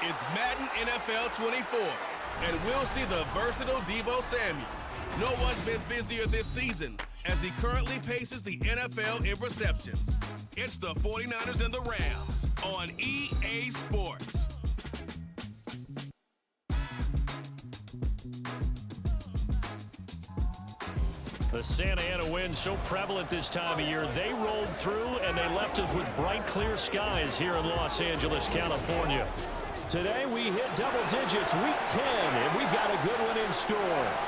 It's Madden NFL 24, and we'll see the versatile Deebo Samuel. No one's been busier this season as he currently paces the NFL in receptions. It's the 49ers and the Rams on EA Sports. The Santa Ana wind so prevalent this time of year, they rolled through and they left us with bright, clear skies here in Los Angeles, California. Today we hit double digits, week 10, and we've got a good one in store,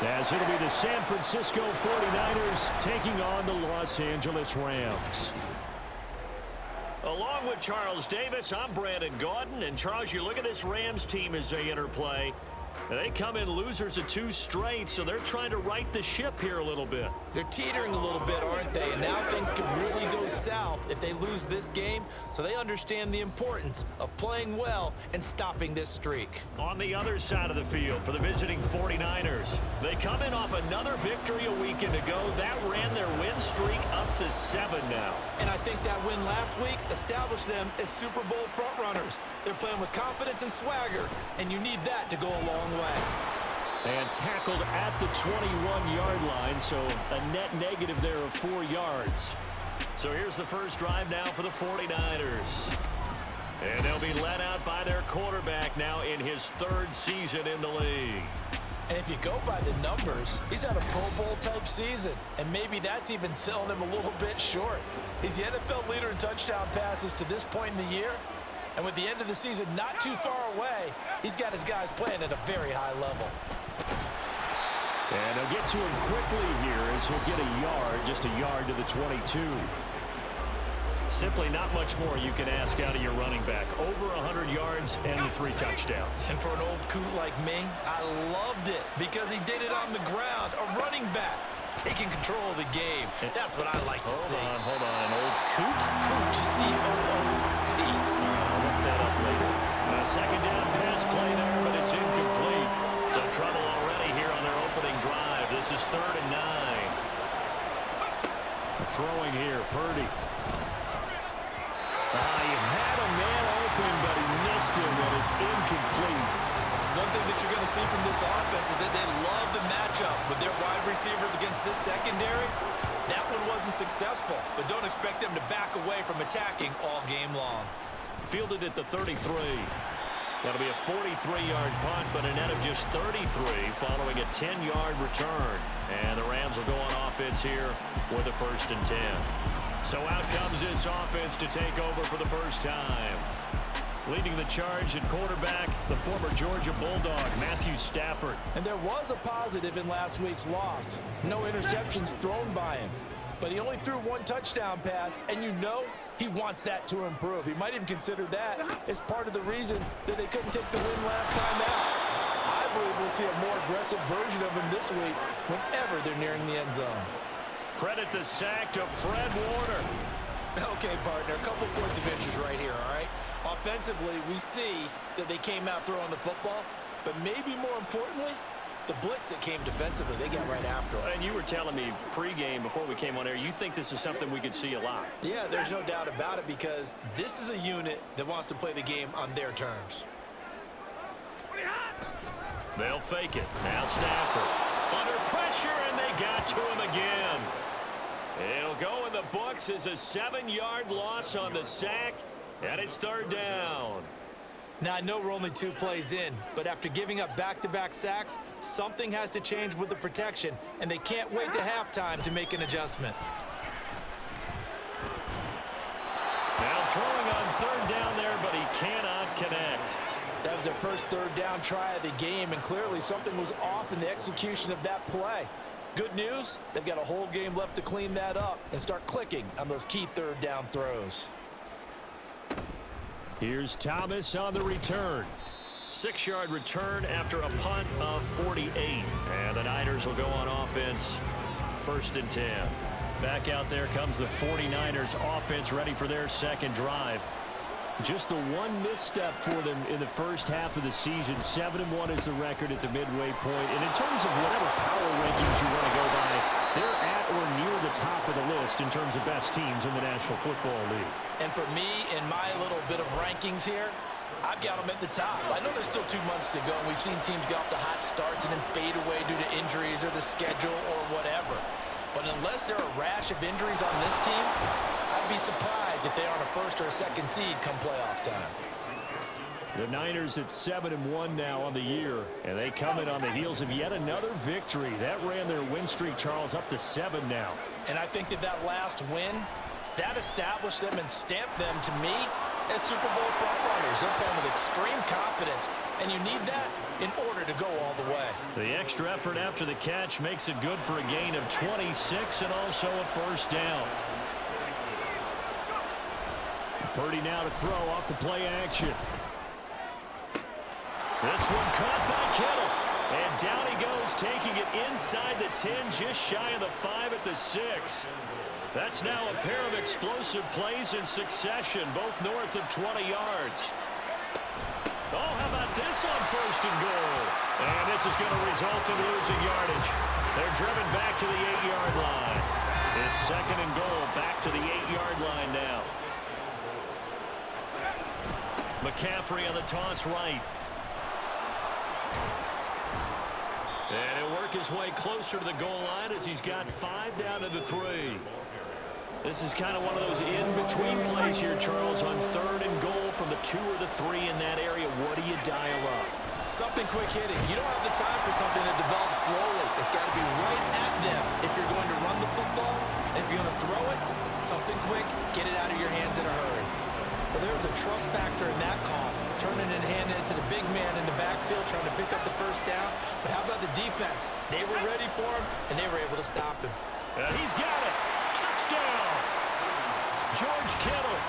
as it'll be the San Francisco 49ers taking on the Los Angeles Rams. Along with Charles Davis, I'm Brandon Gaudin, and Charles, you look at this Rams team as they interplay. They come in losers of 2 straight, so they're trying to right the ship here a little bit. They're teetering a little bit, aren't they? And now things could really go south if they lose this game, so they understand the importance of playing well and stopping this streak. On the other side of the field for the visiting 49ers, they come in off another victory a weekend ago. That ran their win streak up to 7 now. And I think that win last week established them as Super Bowl frontrunners. They're playing with confidence and swagger, and you need that to go a long way. And tackled at the 21-yard line, so a net negative there of 4 yards. So here's the first drive now for the 49ers. And they'll be led out by their quarterback now in his 3rd season in the league. And if you go by the numbers, he's had a Pro Bowl type season, and maybe that's even selling him a little bit short. He's the NFL leader in touchdown passes to this point in the year. And with the end of the season not too far away, he's got his guys playing at a very high level. And they'll get to him quickly here as he'll get a yard, just a yard to the 22. Simply not much more you can ask out of your running back. Over 100 yards and the 3 touchdowns. And for an old coot like me, I loved it because he did it on the ground. A running back taking control of the game. That's what I like to see. Hold on. An old coot? Coot, C-O-O-T. I'll look that up later. A second down pass play there, but it's incomplete. So trouble already here on their opening drive. This is 3rd and 9. Throwing here, Purdy. He had a man open, but he missed him, and it's incomplete. One thing that you're going to see from this offense is that they love the matchup with their wide receivers against this secondary. That one wasn't successful, but don't expect them to back away from attacking all game long. Fielded at the 33. That'll be a 43-yard punt, but a net of just 33 following a 10-yard return. And the Rams will go on offense here with a 1st and 10. So out comes this offense to take over for the first time. Leading the charge at quarterback, the former Georgia Bulldog, Matthew Stafford. And there was a positive in last week's loss. No interceptions thrown by him. But he only threw 1 touchdown pass, and you know he wants that to improve. He might even consider that as part of the reason that they couldn't take the win last time out. I believe we'll see a more aggressive version of him this week whenever they're nearing the end zone. Credit the sack to Fred Warner. Okay, partner, a couple points of interest right here, all right? Offensively, we see that they came out throwing the football, but maybe more importantly, the blitz that came defensively, they got right after it. And you were telling me pregame before we came on air, you think this is something we could see a lot. Yeah, there's no doubt about it because this is a unit that wants to play the game on their terms. They'll fake it. Now Stafford under pressure, and they got to him again. It'll go in the books as a 7-yard loss on the sack, and it's 3rd down. Now, I know we're only 2 plays in, but after giving up back-to-back sacks, something has to change with the protection, and they can't wait to halftime to make an adjustment. Now throwing on 3rd down there, but he cannot connect. That was their first 3rd down try of the game, and clearly something was off in the execution of that play. Good news, they've got a whole game left to clean that up and start clicking on those key 3rd down throws. Here's Thomas on the return. 6-yard return after a punt of 48. And the Niners will go on offense, 1st and 10. Back out there comes the 49ers offense ready for their 2nd drive. Just the 1 misstep for them in the first half of the season. 7-1 is the record at the midway point. And in terms of whatever power rankings you want to go by, they're at or near the top of the list in terms of best teams in the National Football League. And for me, in my little bit of rankings here, I've get them at the top. I know there's still 2 months to go, and we've seen teams get off to hot starts and then fade away due to injuries or the schedule or whatever. But unless there are a rash of injuries on this team, I'd be surprised if they aren't a first or a second seed come playoff time. The Niners at 7-1 now on the year, and they come in on the heels of yet another victory. That ran their win streak, Charles, up to 7 now. And I think that last win, that established them and stamped them, to me, as Super Bowl frontrunners. They're playing with extreme confidence, and you need that in order to go all the way. The extra effort after the catch makes it good for a gain of 26 and also a first down. Purdy now to throw off the play action. This one caught by Kittle. And down he goes, taking it inside the 10, just shy of the 5 at the 6. That's now a pair of explosive plays in succession, both north of 20 yards. Oh, how about this on first and goal? And this is going to result in losing yardage. They're driven back to the 8-yard line. It's second and goal, back to the 8-yard line now. McCaffrey on the toss right. And he'll work his way closer to the goal line as he's got 5 down to the 3. This is kind of one of those in-between plays here, Charles, on third and goal from the 2 or the 3 in that area. What do you dial up? Something quick hitting. You don't have the time for something that develops slowly. It's got to be right at them if you're going to run the football. And if you're going to throw it, something quick, get it out of your hands in a hurry. Well, there was a trust factor in that call, turning and handing it to the big man in the backfield, trying to pick up the first down. But how about the defense? They were ready for him, and they were able to stop him. He's got it. Touchdown. George Kittle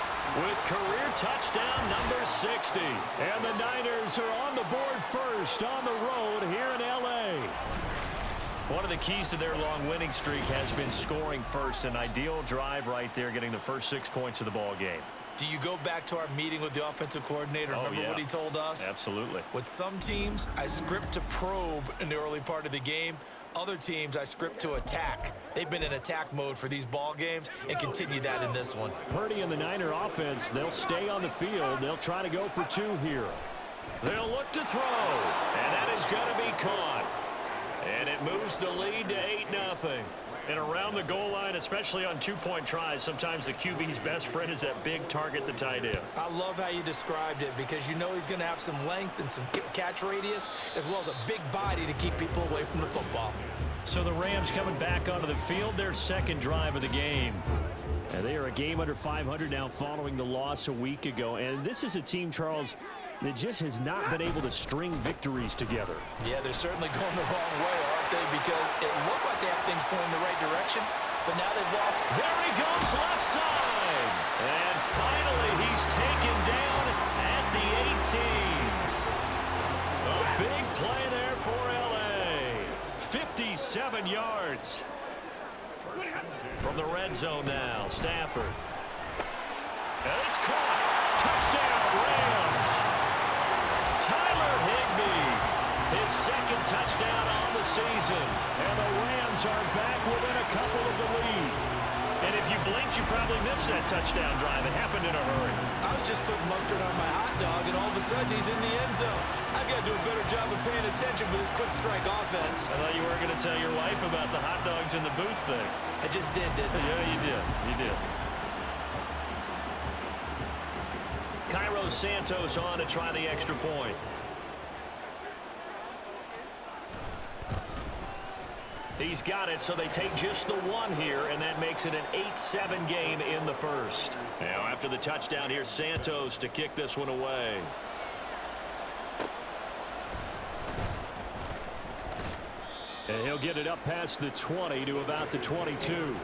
with career touchdown number 60. And the Niners are on the board first on the road here in L.A. One of the keys to their long winning streak has been scoring first. An ideal drive right there, getting the first 6 points of the ball game. Do you go back to our meeting with the offensive coordinator? Remember what he told us? Absolutely. With some teams, I script to probe in the early part of the game. Other teams, I script to attack. They've been in attack mode for these ball games and continue that in this one. Purdy and the Niner offense, they'll stay on the field. They'll try to go for 2 here. They'll look to throw, and that is going to be caught. And it moves the lead to 8-0. And around the goal line, especially on 2-point tries, sometimes the QB's best friend is that big target, the tight end. I love how you described it because you know he's going to have some length and some catch radius as well as a big body to keep people away from the football. So the Rams coming back onto the field, their second drive of the game. And they are a game under 500 now following the loss a week ago. And this is a team, Charles, that just has not been able to string victories together. Yeah, they're certainly going the wrong way, aren't they? Because it looked like they have things going in the right direction, but now they've lost. There he goes, left side. And finally, he's taken down at the 18. A big play there for L.A. 57 yards. From the red zone now, Stafford. And it's caught. Touchdown, Rams. Tyler Higbee, his second touchdown on the season. And the Rams are back within a couple of the lead. And if you blinked, you probably missed that touchdown drive. It happened in a hurry. I was just putting mustard on my hot dog, and all of a sudden he's in the end zone. I've got to do a better job of paying attention with this quick strike offense. I thought you were going to tell your wife about the hot dogs in the booth thing. I just didn't I? Yeah, you did. You did. Cairo Santos on to try the extra point. He's got it, so they take just the 1 here, and that makes it an 8-7 game in the first. Now, after the touchdown, here's Santos to kick this one away. And he'll get it up past the 20 to about the 22.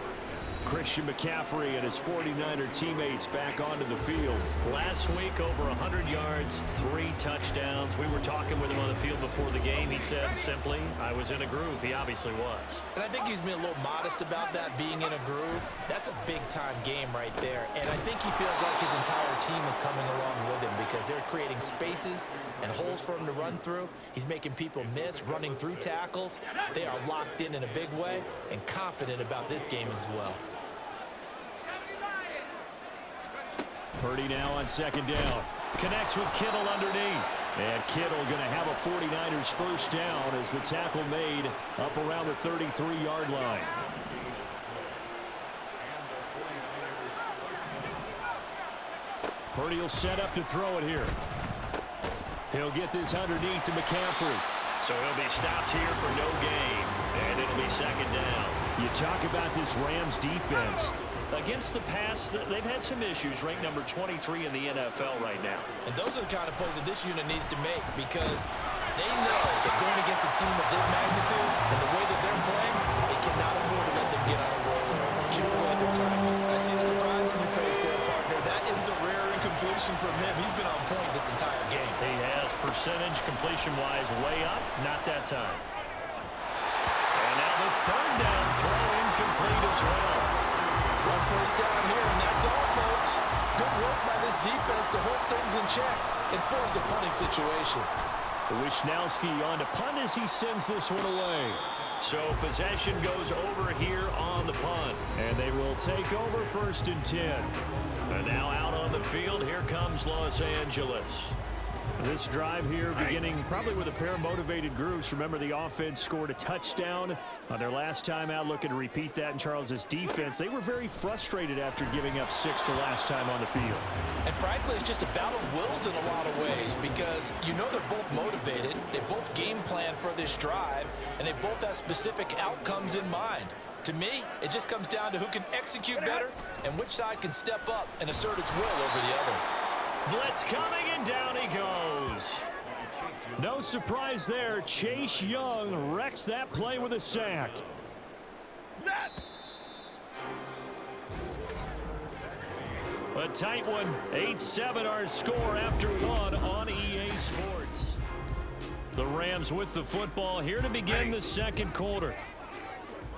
Christian McCaffrey and his 49er teammates back onto the field. Last week, over 100 yards, 3 touchdowns. We were talking with him on the field before the game. He said simply, I was in a groove. He obviously was. And I think he's been a little modest about that, being in a groove. That's a big-time game right there. And I think he feels like his entire team is coming along with him because they're creating spaces and holes for him to run through. He's making people miss, running through tackles. They are locked in a big way and confident about this game as well. Purdy now on second down. Connects with Kittle underneath. And Kittle going to have a 49ers first down as the tackle made up around the 33-yard line. Purdy will set up to throw it here. He'll get this underneath to McCaffrey. So he'll be stopped here for no gain. And it'll be second down. You talk about this Rams defense. Against the pass, they've had some issues, ranked number 23 in the NFL right now. And those are the kind of plays that this unit needs to make because they know that going against a team of this magnitude and the way that they're playing, they cannot afford to let them get on a roll or chip away their timing. I see the surprise in your face there, partner. That is a rare incompletion from him. He's been on point this entire game. He has percentage completion-wise way up, not that time. And now the third down throw incomplete as well. One first down here, and that's all, folks. Good work by this defense to hold things in check and force a punting situation. Wishnowski on to punt as he sends this one away. So possession goes over here on the punt. And they will take over 1st and 10. And now out on the field, here comes Los Angeles. This drive here beginning probably with a pair of motivated groups. Remember, the offense scored a touchdown on their last time out. Looking to repeat that in Charles's defense. They were very frustrated after giving up 6 the last time on the field. And frankly, it's just a battle of wills in a lot of ways because you know they're both motivated. They both game plan for this drive, and they both have specific outcomes in mind. To me, it just comes down to who can execute better and which side can step up and assert its will over the other. Blitz coming, and down he goes. No surprise there. Chase Young wrecks that play with a sack. A tight one. 8-7 our score after one on EA Sports. The Rams with the football here to begin the second quarter,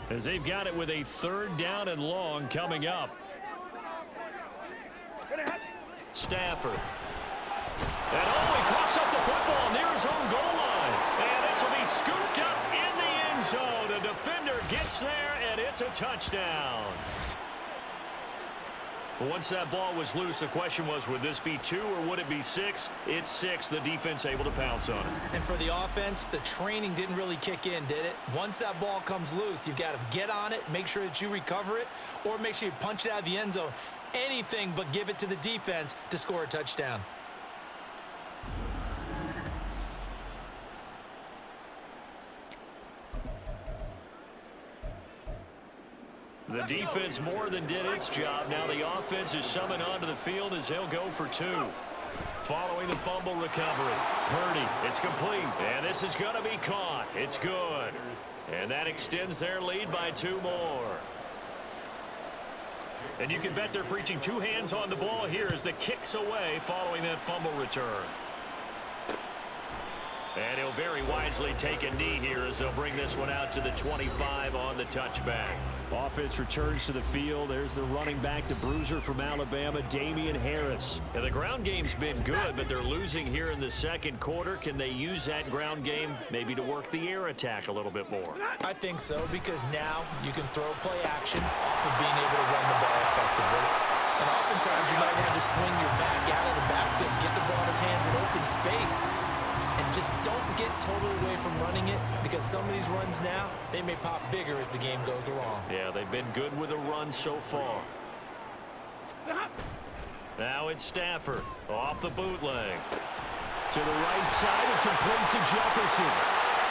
as they've got it with a 3rd down and long coming up. Stafford. And he coughs up the football near his own goal line. And this will be scooped up in the end zone. The defender gets there, and it's a touchdown. Once that ball was loose, the question was, would this be 2 or would it be 6? It's 6. The defense able to pounce on it. And for the offense, the training didn't really kick in, did it? Once that ball comes loose, you've got to get on it, make sure that you recover it, or make sure you punch it out of the end zone. Anything but give it to the defense to score a touchdown. The defense more than did its job. Now the offense is summoned onto the field as they'll go for 2. Following the fumble recovery. Purdy, it's complete. And this is going to be caught. It's good. And that extends their lead by 2 more. And you can bet they're preaching 2 hands on the ball here as the kick's away following that fumble return. And he'll very wisely take a knee here as they'll bring this one out to the 25 on the touchback. Offense returns to the field. There's the running back, the bruiser from Alabama, Damian Harris. And the ground game's been good, but they're losing here in the second quarter. Can they use that ground game maybe to work the air attack a little bit more? I think so, because now you can throw play action off of being able to run the ball effectively. And oftentimes you might want to just swing your back out of the backfield, get the ball in his hands in open space, and just don't get totally away from running it, because some of these runs now, they may pop bigger as the game goes along. Yeah, they've been good with a run so far. Now it's Stafford off the bootleg. To the right side and complete to Jefferson.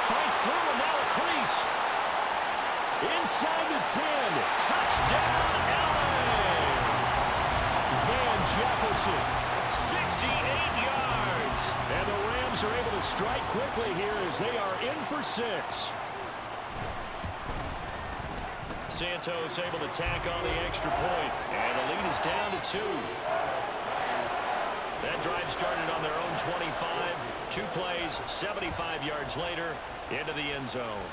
Fights through and now a crease. Inside the 10. Touchdown, LA! Van Jefferson, 68 yards. And the Rams are able to strike quickly here as they are in for 6. Santos able to tack on the extra point, and the lead is down to 2. That drive started on their own 25. 2 plays, 75 yards later, into the end zone.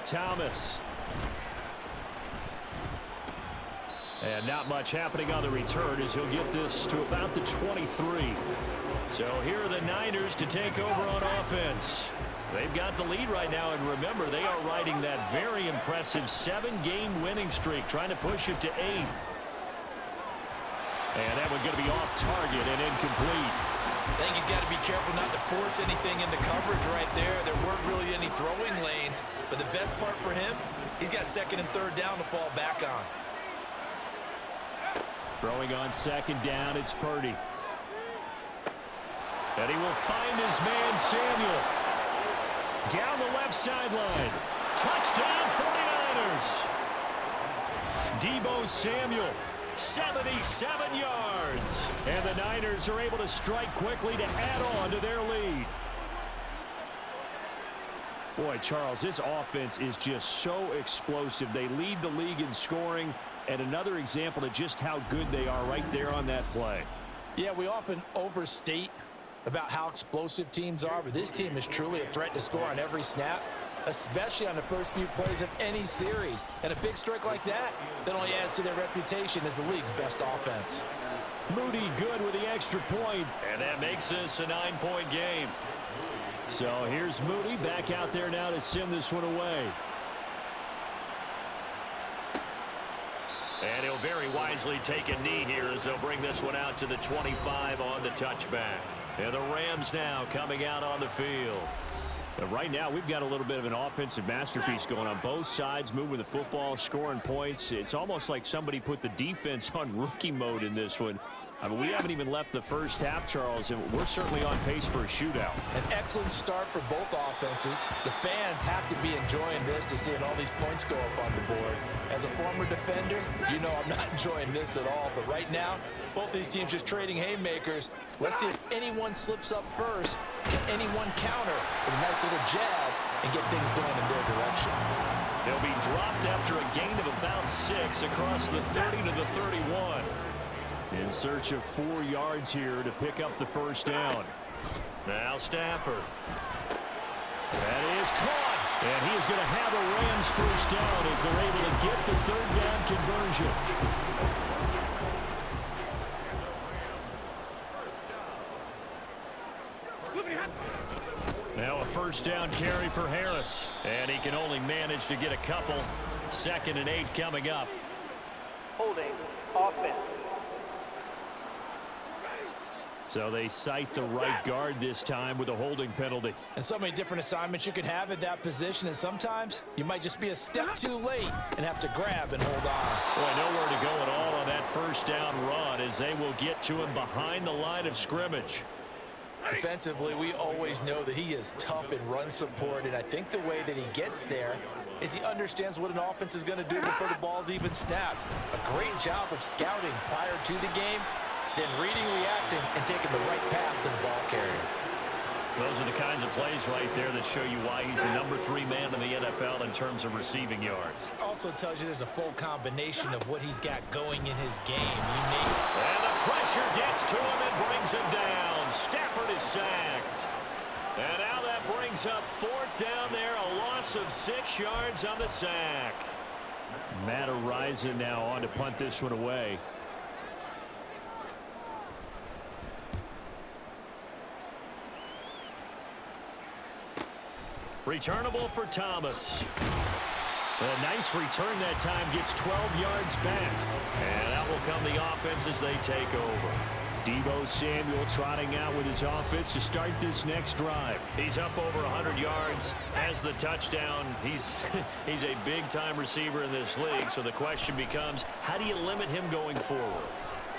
Thomas. And not much happening on the return as he'll get this to about the 23. So here are the Niners to take over on offense. They've got the lead right now, and remember, they are riding that very impressive 7-game winning streak, trying to push it to 8. And that one going to be off target and incomplete. I think he's got to be careful not to force anything into coverage right there. There weren't really any throwing lanes, but the best part for him, he's got second and third down to fall back on. Throwing on second down, it's Purdy. And he will find his man, Samuel. Down the left sideline. Touchdown, 49ers. Deebo Samuel, 77 yards. And the Niners are able to strike quickly to add on to their lead. Boy, Charles, this offense is just so explosive. They lead the league in scoring, and another example of just how good they are right there on that play. Yeah, we often overstate about how explosive teams are, but this team is truly a threat to score on every snap, especially on the first few plays of any series. And a big strike like that only adds to their reputation as the league's best offense. Moody good with the extra point, and that makes this a 9-point game. So here's Moody back out there now to send this one away. And he'll very wisely take a knee here as they'll bring this one out to the 25 on the touchback. And the Rams now coming out on the field. But right now we've got a little bit of an offensive masterpiece going on both sides, moving the football, scoring points. It's almost like somebody put the defense on rookie mode in this one. I mean, we haven't even left the first half, Charles, and we're certainly on pace for a shootout. An excellent start for both offenses. The fans have to be enjoying this to seeing all these points go up on the board. As a former defender, you know I'm not enjoying this at all. But right now, both these teams just trading haymakers. Let's see if anyone slips up first. Can anyone counter with a nice little jab and get things going in their direction? They'll be dropped after a gain of about 6 across the 30 to the 31. In search of 4 yards here to pick up the first down. Now Stafford. That is caught. And he is going to have a Rams first down as they're able to get the third down conversion. Now a first down carry for Harris. And he can only manage to get a couple. 2nd and 8 coming up. Holding offense. So they cite the right guard this time with a holding penalty. And so many different assignments you can have at that position, and sometimes you might just be a step too late and have to grab and hold on. Boy, nowhere to go at all on that first down run as they will get to him behind the line of scrimmage. Defensively, we always know that he is tough in run support, and I think the way that he gets there is he understands what an offense is going to do before the ball's even snapped. A great job of scouting prior to the game, then reading, reacting, and taking the right path to the ball carrier. Those are the kinds of plays right there that show you why he's the number 3 man in the NFL in terms of receiving yards. Also tells you there's a full combination of what he's got going in his game. And the pressure gets to him and brings him down. Stafford is sacked. And now that brings up 4th down there, a loss of 6 yards on the sack. Matt Ariza now on to punt this one away. Returnable for Thomas. A nice return that time, gets 12 yards back. And that will come the offense as they take over. Deebo Samuel trotting out with his offense to start this next drive. He's up over 100 yards, has the touchdown. He's a big-time receiver in this league, so the question becomes, how do you limit him going forward?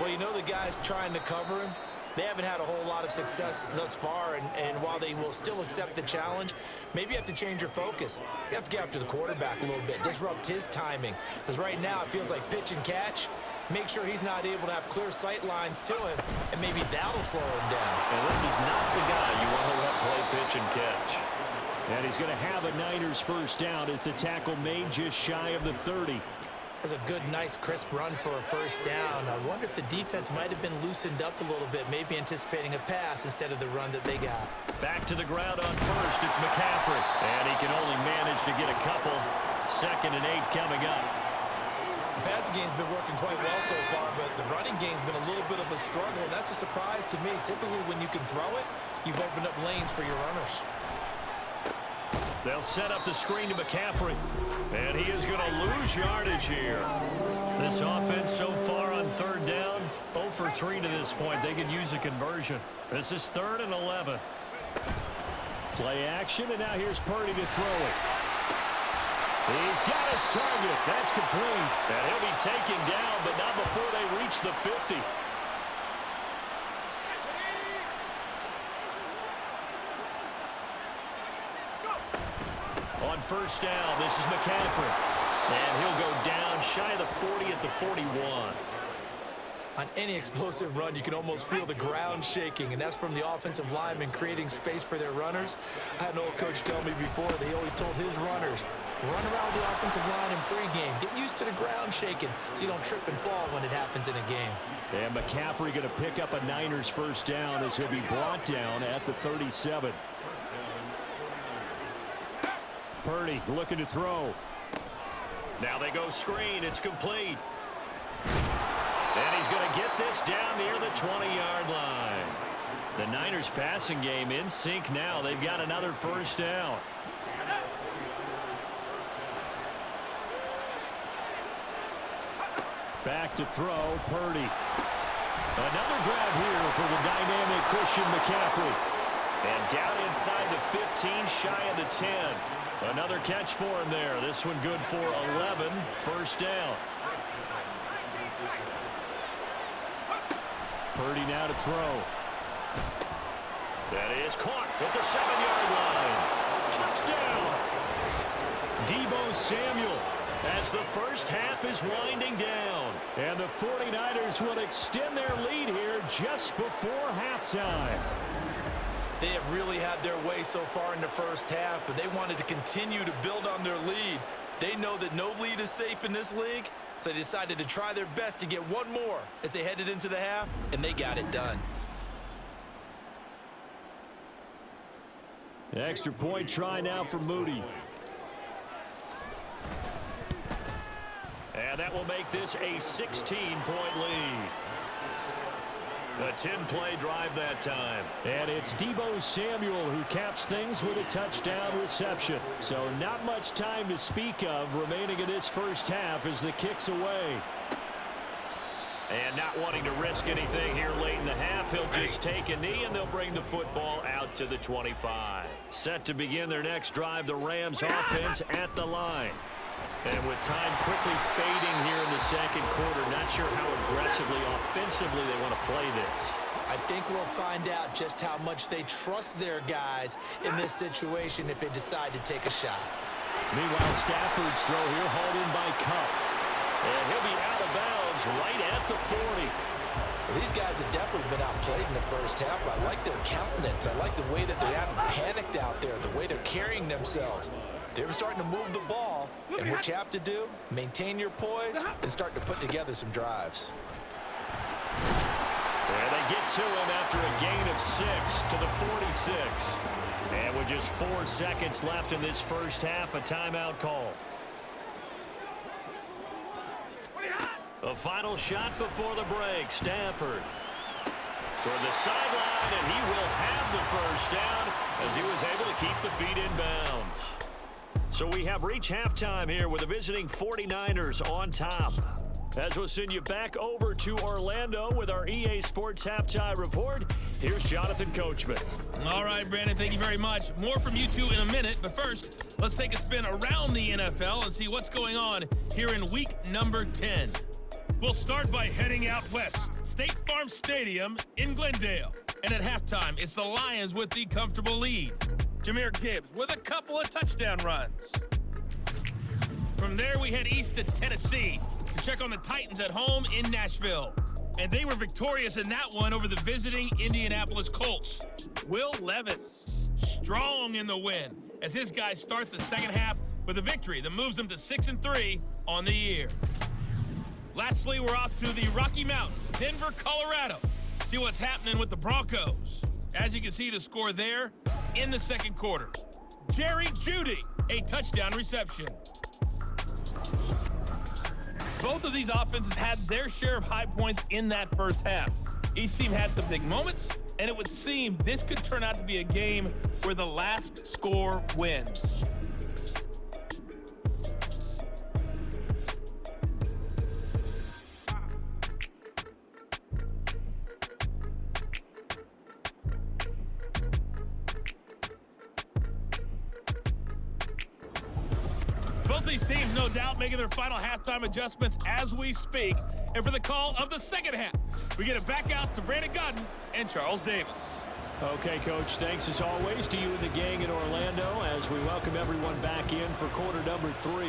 Well, you know the guys trying to cover him, they haven't had a whole lot of success thus far, and while they will still accept the challenge, maybe you have to change your focus. You have to get after the quarterback a little bit, disrupt his timing, because right now it feels like pitch and catch. Make sure he's not able to have clear sight lines to him, and maybe that'll slow him down. And this is not the guy you want to let play pitch and catch. And he's going to have a Niners first down as the tackle made just shy of the 30. That's a good, nice, crisp run for a first down. I wonder if the defense might have been loosened up a little bit, maybe anticipating a pass instead of the run that they got. Back to the ground on first, it's McCaffrey. And he can only manage to get a couple. 2nd and 8 coming up. The passing game's been working quite well so far, but the running game's been a little bit of a struggle, and that's a surprise to me. Typically, when you can throw it, you've opened up lanes for your runners. They'll set up the screen to McCaffrey. And he is going to lose yardage here. This offense so far on third down, 0 for 3 to this point. They could use a conversion. This is 3rd and 11. Play action, and now here's Purdy to throw it. He's got his target. That's complete. And he'll be taken down, but not before they reach the 50. On first down, this is McCaffrey. And he'll go down shy of the 40 at the 41. On any explosive run, you can almost feel the ground shaking, and that's from the offensive linemen creating space for their runners. I had an old coach tell me before, they always told his runners, run around the offensive line in pregame. Get used to the ground shaking so you don't trip and fall when it happens in a game. And McCaffrey going to pick up a Niners first down as he'll be brought down at the 37. Purdy looking to throw. Now they go screen. It's complete. And he's going to get this down near the 20-yard line. The Niners passing game in sync now. They've got another first down. Back to throw, Purdy. Another grab here for the dynamic Christian McCaffrey. And down inside the 15, shy of the 10. Another catch for him there. This one good for 11, first down. Purdy now to throw. That is caught at the 7-yard line. Touchdown. Deebo Samuel as the first half is winding down. And the 49ers will extend their lead here just before halftime. They have really had their way so far in the first half, but they wanted to continue to build on their lead. They know that no lead is safe in this league, so they decided to try their best to get one more as they headed into the half, and they got it done. Extra point try now for Moody. And that will make this a 16-point lead. A 10-play drive that time. And it's Deebo Samuel who caps things with a touchdown reception. So not much time to speak of remaining in this first half as the kick's away. And not wanting to risk anything here late in the half, he'll just take a knee and they'll bring the football out to the 25. Set to begin their next drive, the Rams offense at the line. And with time quickly fading here in the second quarter, not sure how aggressively, offensively they want to play this. I think we'll find out just how much they trust their guys in this situation if they decide to take a shot. Meanwhile, Stafford's throw here hauled in by Cup. And he'll be out of bounds right at the 40. Well, these guys have definitely been outplayed in the first half. I like their countenance. I like the way that they haven't panicked out there, the way they're carrying themselves. They're starting to move the ball, and what you have to do, maintain your poise and start to put together some drives. And they get to him after a gain of 6 to the 46. And with just 4 seconds left in this first half, a timeout call. A final shot before the break. Stafford toward the sideline, and he will have the first down as he was able to keep the feet in bounds. So we have reached halftime here with the visiting 49ers on top. As we'll send you back over to Orlando with our EA Sports Halftime Report, here's Jonathan Coachman. All right, Brandon, thank you very much. More from you two in a minute, but first, let's take a spin around the NFL and see what's going on here in week number 10. We'll start by heading out west, State Farm Stadium in Glendale. And at halftime, it's the Lions with the comfortable lead. Jahmyr Gibbs with a couple of touchdown runs. From there, we head east to Tennessee to check on the Titans at home in Nashville. And they were victorious in that one over the visiting Indianapolis Colts. Will Levis, strong in the win, as his guys start the second half with a victory that moves them to 6-3 on the year. Lastly, we're off to the Rocky Mountains, Denver, Colorado. See what's happening with the Broncos. As you can see, the score there in the second quarter. Jerry Jeudy, a touchdown reception. Both of these offenses had their share of high points in that first half. Each team had some big moments, and it would seem this could turn out to be a game where the last score wins. Both these teams, no doubt, making their final halftime adjustments as we speak. And for the call of the second half, we get it back out to Brandon Godden and Charles Davis. Okay, Coach, thanks as always to you and the gang in Orlando as we welcome everyone back in for quarter number 3.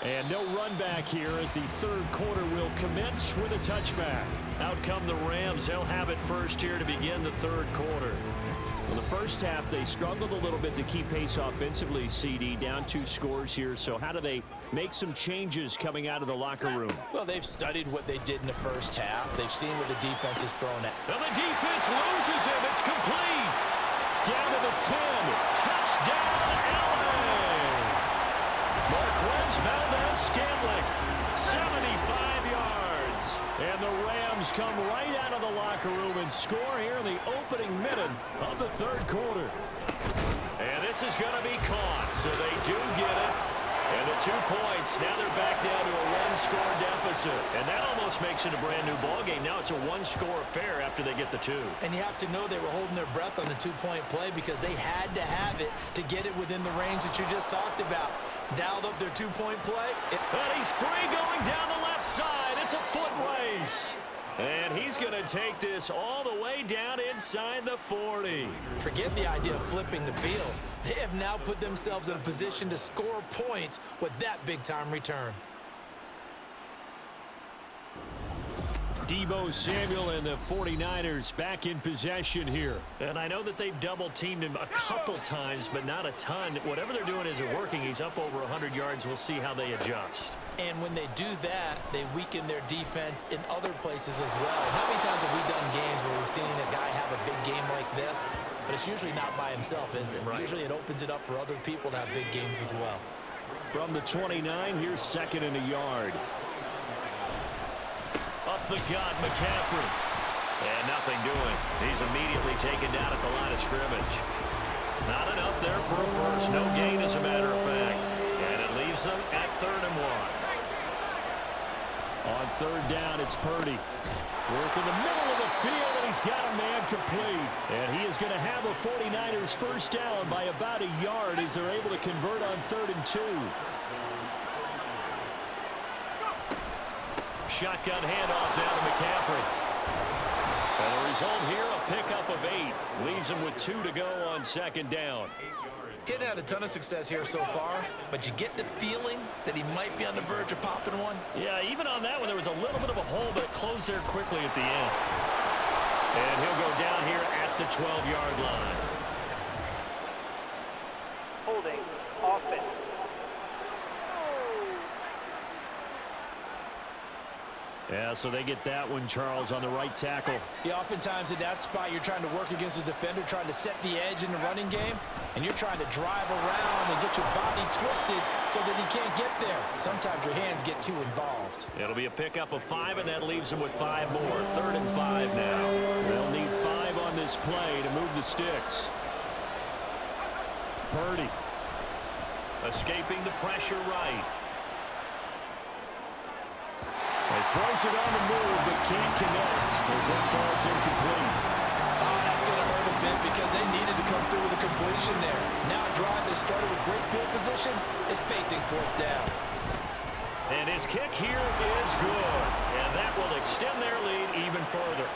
And no run back here as the third quarter will commence with a touchback. Out come the Rams. They'll have it first here to begin the third quarter. Well, the first half, they struggled a little bit to keep pace offensively, CD, down 2 scores here. So how do they make some changes coming out of the locker room? Well, they've studied what they did in the first half. They've seen what the defense is throwing at. And the defense loses him. It's complete. Down to the 10. Touchdown, LA. Marquez Valdez-Scantling, 75 yards. And the Rams come right out of the locker room and score here in the opening minute of the third quarter. And this is going to be caught, so they do get it. And the 2 points, now they're back down to a 1-score deficit. And that almost makes it a brand-new ballgame. Now it's a 1-score affair after they get the 2. And you have to know they were holding their breath on the 2-point play because they had to have it to get it within the range that you just talked about. Dialed up their 2-point play. And he's free going down the left side. It's a foot race. And he's going to take this all the way down inside the 40. Forget the idea of flipping the field. They have now put themselves in a position to score points with that big-time return. Deebo Samuel and the 49ers back in possession here. And I know that they've double-teamed him a couple times, but not a ton. Whatever they're doing isn't working. He's up over 100 yards. We'll see how they adjust. And when they do that, they weaken their defense in other places as well. How many times have we done games where we've seen a guy have a big game like this? But it's usually not by himself, is it? Right. Usually it opens it up for other people to have big games as well. From the 29, here's 2nd and a yard. Up the gut, McCaffrey. And nothing doing. He's immediately taken down at the line of scrimmage. Not enough there for a first. No gain, as a matter of fact. And it leaves them at 3rd and 1. On 3rd down, it's Purdy. Work in the middle of the field, and he's got a man complete. And he is going to have a 49ers first down by about a yard as they're able to convert on 3rd and 2. Shotgun handoff down to McCaffrey. And the result here, a pickup of 8. Leaves him with 2 to go on 2nd down. Getting had a ton of success here so far, but you get the feeling that he might be on the verge of popping one. Yeah, even on that one, there was a little bit of a hole, but it closed there quickly at the end. And he'll go down here at the 12-yard line. Holding. Offense. Yeah, so they get that one, Charles, on the right tackle. Yeah, oftentimes in that spot, you're trying to work against a defender, trying to set the edge in the running game, and you're trying to drive around and get your body twisted so that he can't get there. Sometimes your hands get too involved. It'll be a pickup of 5, and that leaves them with 5 more. 3rd and 5 now. They'll need 5 on this play to move the sticks. Purdy. Escaping the pressure right. He throws it on the move, but can't connect as it falls incomplete. Oh, that's going to hurt a bit because they needed to come through with a completion there. Now a drive that started with great field position is facing 4th down. And his kick here is good. And that will extend their lead even further.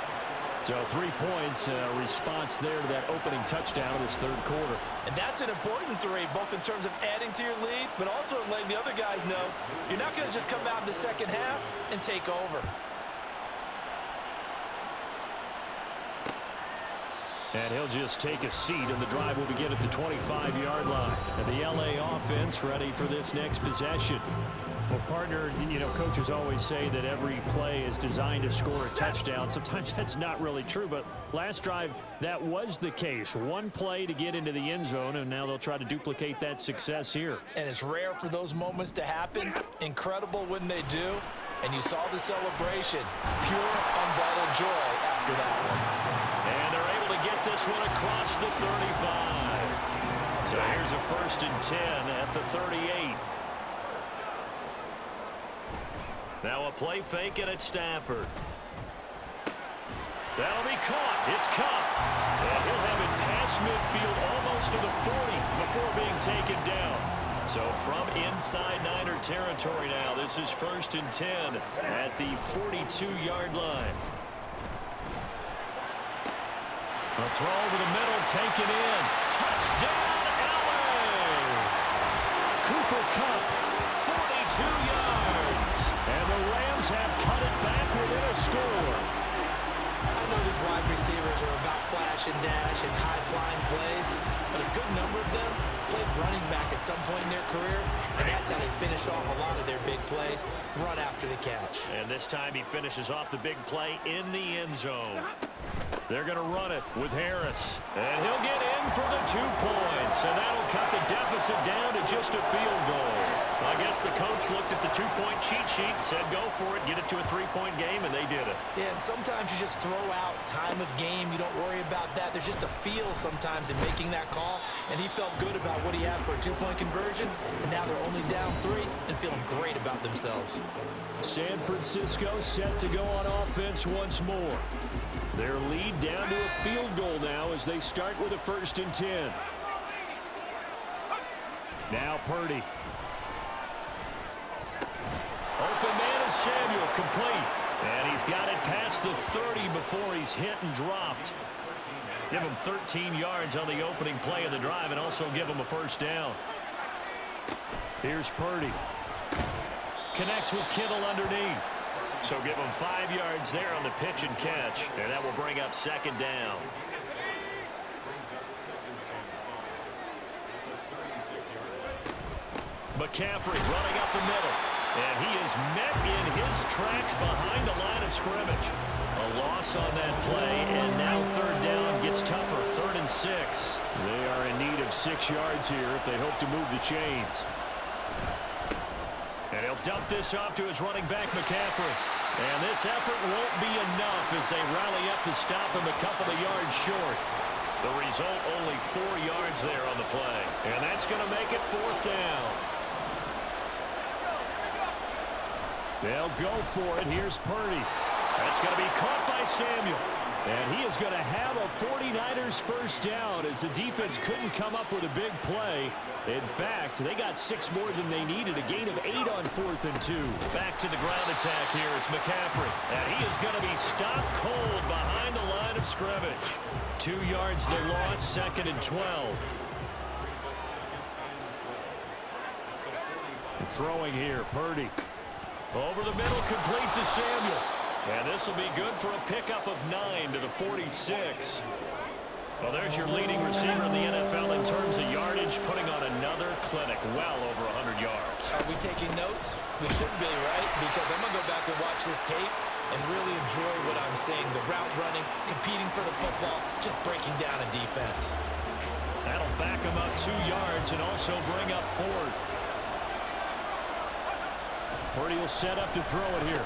So 3 points, response there to that opening touchdown of this 3rd quarter. And that's an important 3, both in terms of adding to your lead, but also letting the other guys know you're not going to just come out in the second half and take over. And he'll just take a seat, and the drive will begin at the 25-yard line. And the LA offense ready for this next possession. Well, partner, you know, coaches always say that every play is designed to score a touchdown. Sometimes that's not really true, but last drive, that was the case. 1 play to get into the end zone, and now they'll try to duplicate that success here. And it's rare for those moments to happen. Incredible when they do. And you saw the celebration. Pure, unbridled joy after that one. And they're able to get this one across the 35. So here's a 1st and 10 at the 38. Now a play fake, and it's Stafford. That'll be caught. It's Cup. And he'll have it past midfield almost to the 40 before being taken down. So from inside Niner territory now, this is 1st and 10 at the 42-yard line. A throw over the middle, taken in. Touchdown, LA! Cooper Kupp, 42 yards. And the Rams have cut it back within a score. I know these wide receivers are about flash and dash and high-flying plays, but a good number of them played running back at some point in their career, and that's how they finish off a lot of their big plays, run after the catch. And this time he finishes off the big play in the end zone. They're going to run it with Harris. And he'll get in for the 2 points. And that'll cut the deficit down to just a field goal. I guess the coach looked at the 2-point cheat sheet, said go for it, get it to a 3-point game, and they did it. Yeah, and sometimes you just throw out time of game. You don't worry about that. There's just a feel sometimes in making that call. And he felt good about what he had for a 2-point conversion. And now they're only down 3 and feeling great about themselves. San Francisco set to go on offense once more. Their lead down to a field goal now as they start with a 1st and 10. Now Purdy. Open man is Samuel, complete. And he's got it past the 30 before he's hit and dropped. Give him 13 yards on the opening play of the drive and also give him a 1st down. Here's Purdy. Connects with Kittle underneath. So give him 5 yards there on the pitch and catch. And that will bring up 2nd down. McCaffrey running up the middle. And he is met in his tracks behind the line of scrimmage. A loss on that play, and now 3rd down gets tougher. 3rd and 6. They are in need of 6 yards here if they hope to move the chains. And he'll dump this off to his running back, McCaffrey. And this effort won't be enough as they rally up to stop him a couple of yards short. The result, only 4 yards there on the play. And that's going to make it 4th down. They'll go for it. Here's Purdy. That's going to be caught by Samuel. And he is going to have a 49ers 1st down as the defense couldn't come up with a big play. In fact, they got 6 more than they needed, a gain of 8 on 4th and 2. Back to the ground attack here. It's McCaffrey. And he is going to be stopped cold behind the line of scrimmage. 2 yards the loss, 2nd and 12. Throwing here, Purdy. Over the middle, complete to Samuel. And this will be good for a pickup of 9 to the 46. Well, there's your leading receiver in the NFL in terms of yardage, putting on another clinic, well over 100 yards. Are we taking notes? We should be, right? Because I'm going to go back and watch this tape and really enjoy what I'm seeing. The route running, competing for the football, just breaking down a defense. That'll back him up 2 yards and also bring up 4th. Purdy will set up to throw it here.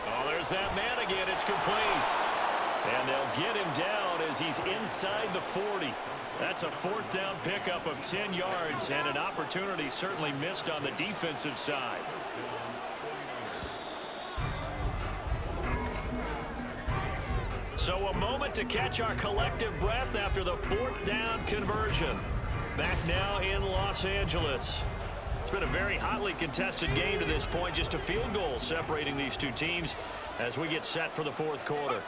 Oh, there's that man again. It's complete. And they'll get him down as he's inside the 40. That's a 4th down pickup of 10 yards and an opportunity certainly missed on the defensive side. So a moment to catch our collective breath after the 4th down conversion. Back now in Los Angeles. It's been a very hotly contested game to this point. Just a field goal separating these two teams as we get set for the 4th quarter.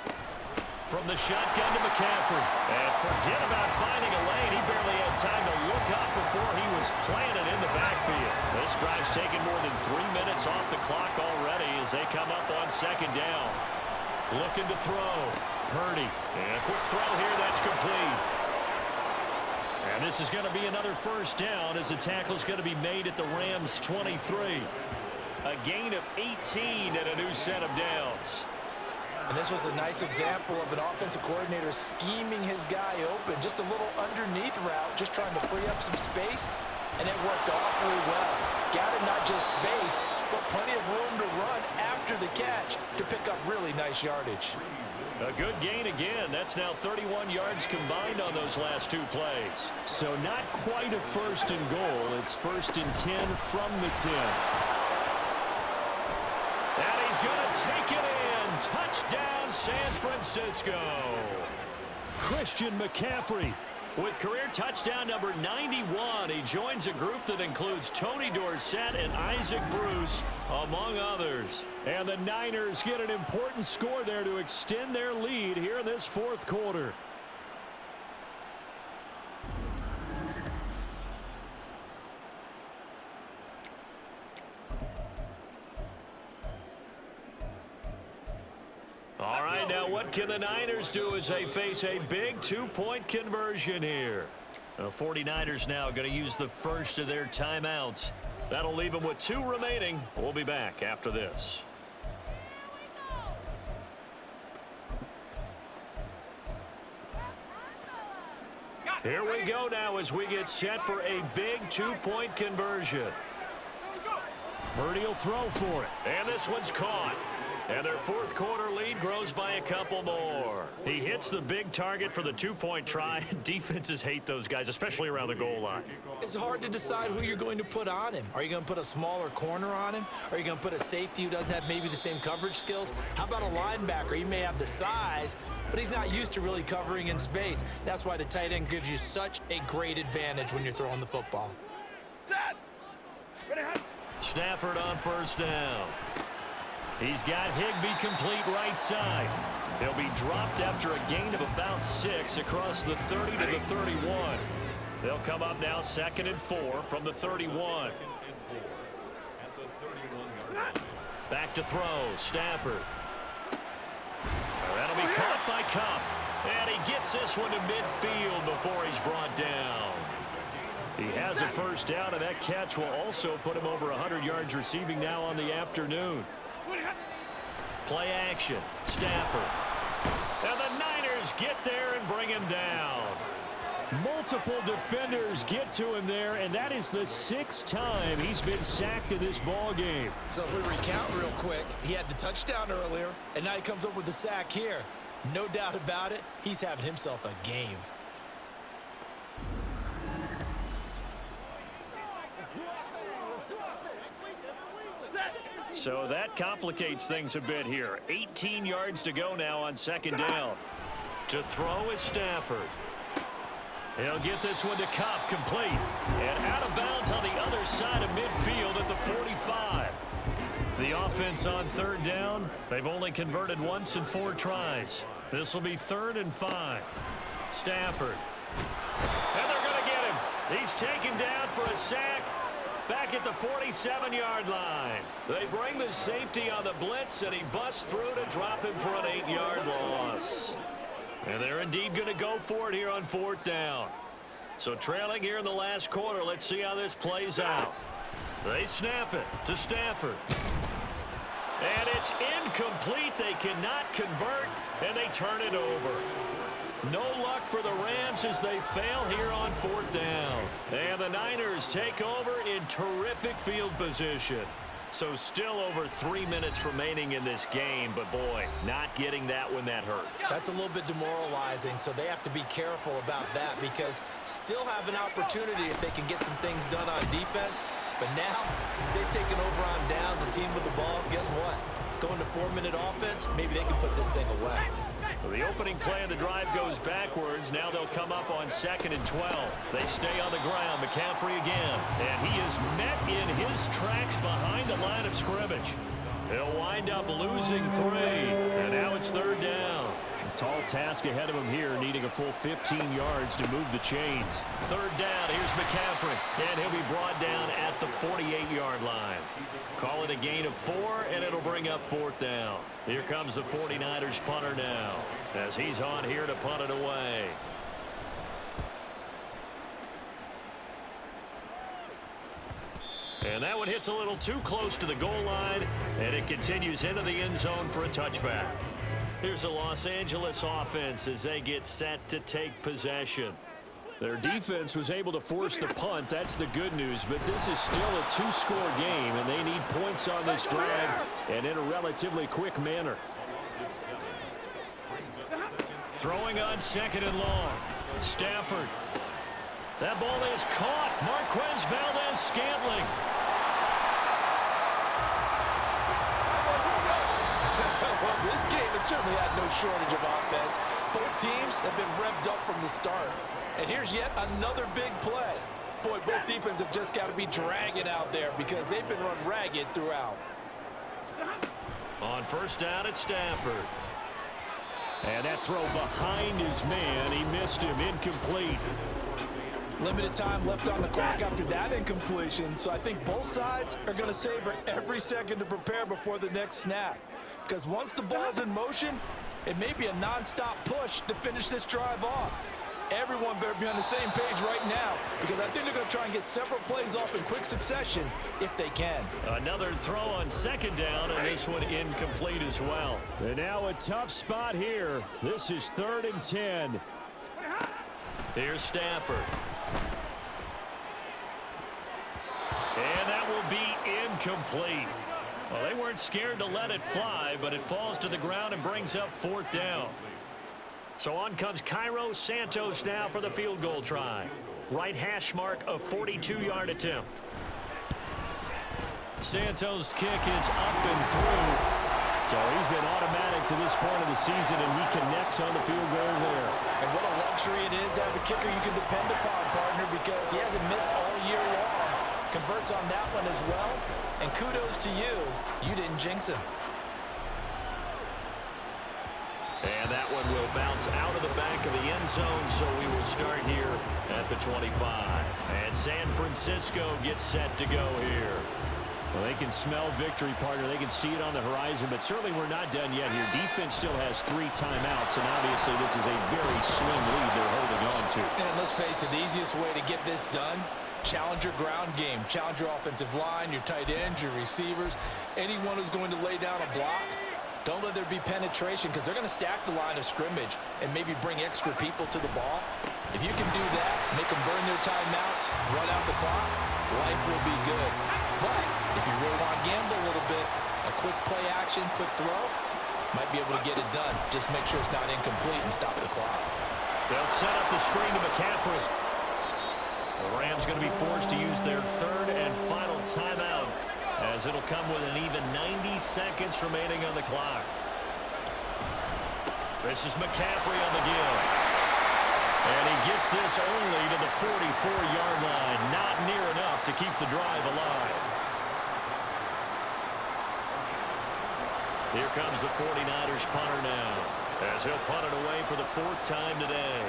From the shotgun to McCaffrey. And forget about finding a lane. He barely had time to look up before he was planted in the backfield. This drive's taken more than 3 minutes off the clock already as they come up on 2nd down. Looking to throw. Purdy. And a quick throw here. That's complete. And this is going to be another 1st down as the tackle is going to be made at the Rams' 23. A gain of 18 and a new set of downs. And this was a nice example of an offensive coordinator scheming his guy open. Just a little underneath route, just trying to free up some space. And it worked awfully well. Got him not just space, but plenty of room to run after the catch to pick up really nice yardage. A good gain again. That's now 31 yards combined on those last 2 plays. So not quite a 1st and goal. It's 1st and 10 from the 10. And he's going to take it in. Touchdown, San Francisco. Christian McCaffrey With career touchdown number 91, he joins a group that includes Tony Dorsett and Isaac Bruce, among others. And the Niners get an important score there to extend their lead here in this fourth quarter. All right, now what can the Niners do as they face a big two-point conversion here? The 49ers now going to use the first of their timeouts. That'll leave them with 2 remaining. We'll be back after this. Here we go now as we get set for a big two-point conversion. Purdy will throw for it. And this one's caught. And their fourth quarter lead grows by a couple more. He hits the big target for the two-point try. Defenses hate those guys, especially around the goal line. It's hard to decide who you're going to put on him. Are you going to put a smaller corner on him? Are you going to put a safety who doesn't have maybe the same coverage skills? How about a linebacker? He may have the size, but he's not used to really covering in space. That's why the tight end gives you such a great advantage when you're throwing the football. Stafford on first down. He's got Higbee complete right side. He'll be dropped after a gain of about 6 across the 30 to the 31. They'll come up now 2nd and 4 from the 31. Back to throw, Stafford. That'll be caught by Cup. And he gets this one to midfield before he's brought down. He has a first down, and that catch will also put him over 100 yards receiving now on the afternoon. Play action, Stafford. And the Niners get there and bring him down. Multiple defenders get to him there, and that is the 6th time he's been sacked in this ball game. So if we recount real quick, he had the touchdown earlier, and now he comes up with the sack here. No doubt about it, he's having himself a game. So that complicates things a bit here. 18 yards to go now on 2nd down. To throw is Stafford. He'll get this one to Cup, complete. And out of bounds on the other side of midfield at the 45. The offense on 3rd down, they've only converted once in 4 tries. This will be 3rd and 5. Stafford. And they're going to get him. He's taken down for a sack. Back at the 47-yard line. They bring the safety on the blitz, and he busts through to drop him for an 8-yard loss. And they're indeed going to go for it here on 4th down. So trailing here in the last quarter, let's see how this plays out. They snap it to Stafford. And it's incomplete. They cannot convert, and they turn it over. No luck for the Rams as they fail here on 4th down. And the Niners take over in terrific field position. So still over 3 minutes remaining in this game, but boy, not getting that when that hurt. That's a little bit demoralizing, so they have to be careful about that because still have an opportunity if they can get some things done on defense. But now, since they've taken over on downs, a team with the ball, guess what? Going to 4-minute offense, maybe they can put this thing away. So the opening play of the drive goes backwards. Now they'll come up on 2nd and 12. They stay on the ground. McCaffrey again. And he is met in his tracks behind the line of scrimmage. He'll wind up losing 3. And now it's 3rd down. A tall task ahead of him here, needing a full 15 yards to move the chains. 3rd down. Here's McCaffrey. And he'll be brought down at the 48-yard line. Call it a gain of 4, and it'll bring up 4th down. Here comes the 49ers punter now as he's on here to punt it away. And that one hits a little too close to the goal line, and it continues into the end zone for a touchback. Here's the Los Angeles offense as they get set to take possession. Their defense was able to force the punt. That's the good news, but this is still a 2-score game, and they need points on this drive and in a relatively quick manner. Throwing on 2nd and long. Stafford. That ball is caught. Marquez Valdes-Scantling. Well, this game has certainly had no shortage of offense. Both teams have been revved up from the start. And here's yet another big play. Boy, both defenses have just got to be dragging out there because they've been run ragged throughout. On first down, it's Stafford. And that throw behind his man. He missed him. Incomplete. Limited time left on the clock after that incompletion, so I think both sides are going to savor every second to prepare before the next snap. Because once the ball's in motion, it may be a non-stop push to finish this drive off. Everyone better be on the same page right now because I think they're going to try and get several plays off in quick succession if they can. Another throw on second down, and this one incomplete as well. And now a tough spot here. This is 3rd and 10. Here's Stafford. And that will be incomplete. Well, they weren't scared to let it fly, but it falls to the ground and brings up 4th down. So on comes Cairo Santos now for the field goal try. Right hash mark, a 42-yard attempt. Santos' kick is up and through. So he's been automatic to this point of the season, and he connects on the field goal there. And what a luxury it is to have a kicker you can depend upon, partner, because he hasn't missed all year long. Converts on that one as well. And kudos to you. You didn't jinx him. And that one will bounce out of the back of the end zone, so we will start here at the 25. And San Francisco gets set to go here. Well, they can smell victory, partner. They can see it on the horizon, but certainly we're not done yet here. Defense still has 3 timeouts, and obviously this is a very slim lead they're holding on to. And let's face it, the easiest way to get this done, challenge your ground game. Challenge your offensive line, your tight ends, your receivers, anyone who's going to lay down a block. Don't let there be penetration because they're going to stack the line of scrimmage and maybe bring extra people to the ball. If you can do that, make them burn their timeouts, run out the clock, life will be good. But if you really want to gamble a little bit, a quick play action, quick throw, might be able to get it done. Just make sure it's not incomplete and stop the clock. They'll set up the screen to McCaffrey. The Rams going to be forced to use their 3rd and final timeout, as it'll come with an even 90 seconds remaining on the clock. This is McCaffrey on the give. And he gets this only to the 44-yard line. Not near enough to keep the drive alive. Here comes the 49ers punter now, as he'll punt it away for the 4th time today.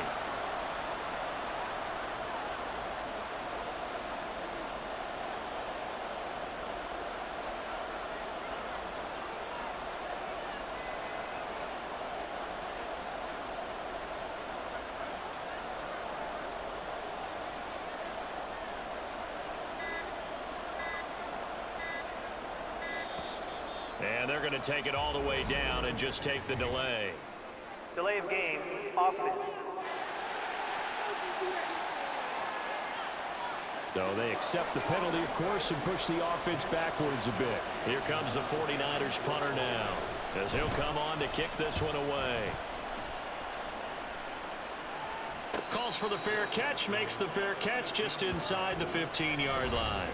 And they're going to take it all the way down and just take the delay. Delay of game, offense. So they accept the penalty, of course, and push the offense backwards a bit. Here comes the 49ers punter now, as he'll come on to kick this one away. Calls for the fair catch, makes the fair catch just inside the 15-yard line.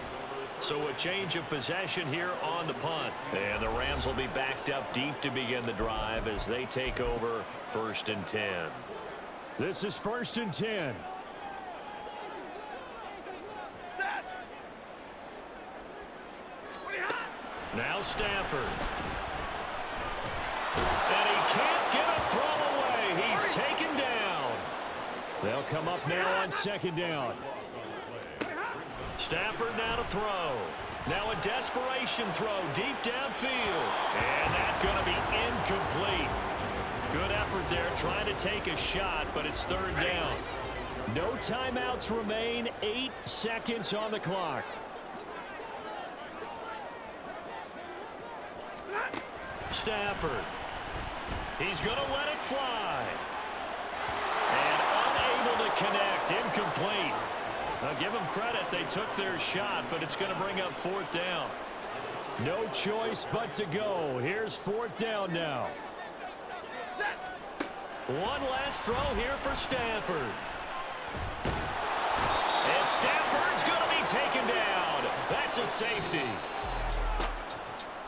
So a change of possession here on the punt. And the Rams will be backed up deep to begin the drive as they take over 1st and 10. This is 1st and 10. Now Stafford. And he can't get a throw away. He's taken down. They'll come up now on 2nd down. Stafford now to throw. Now a desperation throw deep downfield. And that's going to be incomplete. Good effort there trying to take a shot, but it's 3rd down. No timeouts remain. 8 seconds on the clock. Stafford. He's going to let it fly. And unable to connect. Incomplete. Now give them credit. They took their shot, but it's going to bring up 4th down. No choice but to go. Here's 4th down now. One last throw here for Stafford. And Stafford's going to be taken down. That's a safety.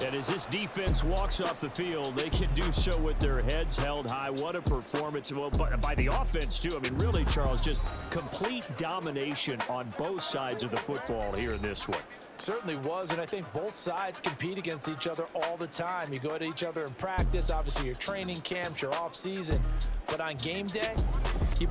And as this defense walks off the field, they can do so with their heads held high. What a performance. Well, by the offense, too. I mean, really, Charles, just complete domination on both sides of the football here in this one. Certainly was, and I think both sides compete against each other all the time. You go at each other in practice, obviously your training camps, your off season, but on game day, you